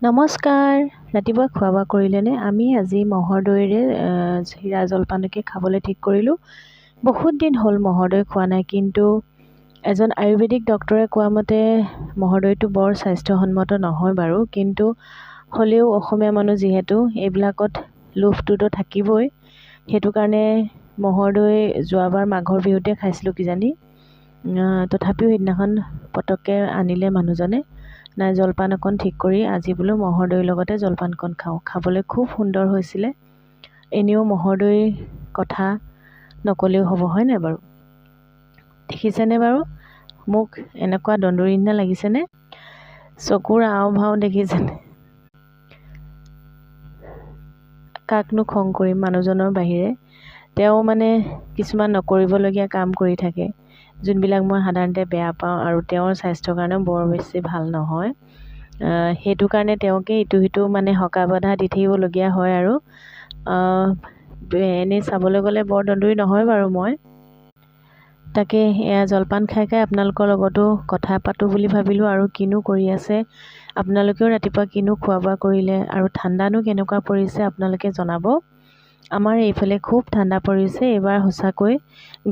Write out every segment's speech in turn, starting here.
নমস্কাৰ। ৰাতিপুৱা খোৱা বোৱা কৰিলেনে? আমি আজি মহৰ দৈৰে চিৰা জলপানকে খাবলৈ ঠিক কৰিলোঁ। বহুত দিন হ'ল মহৰ দৈ খোৱা নাই, কিন্তু এজন আয়ুৰ্বেদিক ডক্টৰে কোৱা মতে মহৰ দৈটো বৰ স্বাস্থ্যসন্মত নহয় বাৰু, কিন্তু হ'লেও অসমীয়া মানুহ যিহেতু এইবিলাকত লোভটোতো থাকিবই। সেইটো কাৰণে মহৰ দৈ যোৱাবাৰ মাঘৰ বিহুতে খাইছিলোঁ কিজানি। তথাপিও সেইদিনাখন পটককৈ আনিলে মানুহজনে। নাই জলপান অকণ ঠিক কৰি আজি বোলো মহৰ দৈৰ লগতে জলপানকণ খাওঁ। খাবলৈ খুব সুন্দৰ হৈছিলে। এনেও মহৰ দৈৰ কথা নক'লেও হ'ব, হয় নাই বাৰু? দেখিছেনে বাৰু মোক এনেকুৱা দন্দুৰী নিচিনা লাগিছেনে? চকুৰ আও ভাও দেখিছেনে? কাকনো খং কৰিম মানুহজনৰ বাহিৰে। তেওঁ মানে কিছুমান নকৰিবলগীয়া কাম কৰি থাকে, যোনবিলাক মই সাধাৰণতে বেয়া পাওঁ, আৰু তেওঁৰ স্বাস্থ্যৰ কাৰণেও বৰ বেছি ভাল নহয়। সেইটো কাৰণে তেওঁকে ইটো সিটো মানে হকা বাধা দি থাকিবলগীয়া হয়। আৰু এনেই চাবলৈ গ'লে বৰ দন্দুৰী নহয় বাৰু মই। তাকে এয়া জলপান খাই খাই আপোনালোকৰ লগতো কথা পাতোঁ বুলি ভাবিলোঁ। আৰু কিনো কৰি আছে আপোনালোকেও, ৰাতিপুৱা কিনো খোৱা বোৱা কৰিলে, আৰু ঠাণ্ডানো কেনেকুৱা পৰিছে আপোনালোকে জনাব। আমাৰ এইফালে খুব ঠাণ্ডা পৰিছে এইবাৰ। সঁচাকৈ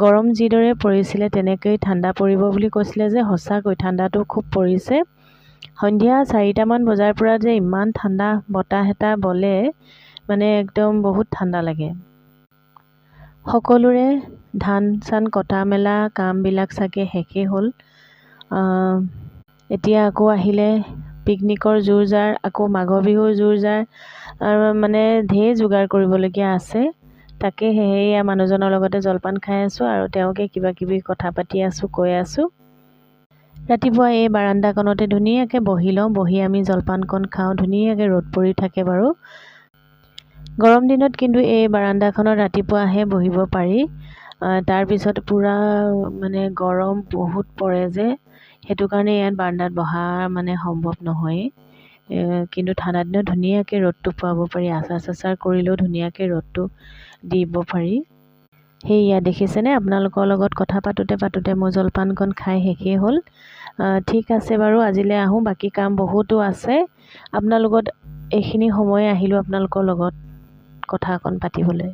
গৰম যিদৰে পৰিছিলে তেনেকৈ ঠাণ্ডা পৰিব বুলি কৈছিলে যে, সঁচাকৈ ঠাণ্ডাটো খুব পৰিছে। সন্ধিয়া 4টামান বজাৰ পৰা যে ইমান ঠাণ্ডা বতাহ এটা বলে, মানে একদম বহুত ঠাণ্ডা লাগে। সকলোৰে ধান চান কটা মেলা কামবিলাক চাগে শেষেই হ'ল। এতিয়া আকৌ আহিলে পিকনিকৰ জোৰ জাৰ, আকৌ মাঘৰ বিহুৰ জোৰ জাৰ, আৰু মানে ঢেৰ যোগাৰ কৰিবলগীয়া আছে। তাকে সেয়া মানুহজনৰ লগতে জলপান খাই আছোঁ, আৰু তেওঁকে কিবা কিবি কথা পাতি আছোঁ, কৈ আছোঁ। ৰাতিপুৱা এই বাৰাণ্ডাখনতে ধুনীয়াকৈ বহি লওঁ, বহি আমি জলপানকণ খাওঁ। ধুনীয়াকৈ ৰ'দ পৰি থাকে বাৰু। গৰম দিনত কিন্তু এই বাৰাণ্ডাখনত ৰাতিপুৱাহে বহিব পাৰি। তাৰপিছত পূৰা মানে গৰম বহুত পৰে যে, সেইটো কাৰণে ইয়াত বাৰাণ্ডাত বহা মানে সম্ভৱ নহয়েই। কিন্তু ঠাণ্ডা দিনত ধুনীয়াকৈ ৰ'দটো পোৱাব পাৰি। আচাৰ চাচাৰ কৰিলেও ধুনীয়াকৈ ৰ'দটো দিব পাৰি। সেয়া দেখিছেনে? আপোনালোকৰ লগত কথা পাতোঁতে পাতোঁতে মোৰ জলপানকণ খাই শেষেই হ'ল। ঠিক আছে বাৰু, আজিলৈ আহোঁ। বাকী কাম বহুতো আছে। আপোনাৰ লগত এইখিনি সময় আহিলোঁ আপোনালোকৰ লগত কথা অকণ পাতিবলৈ।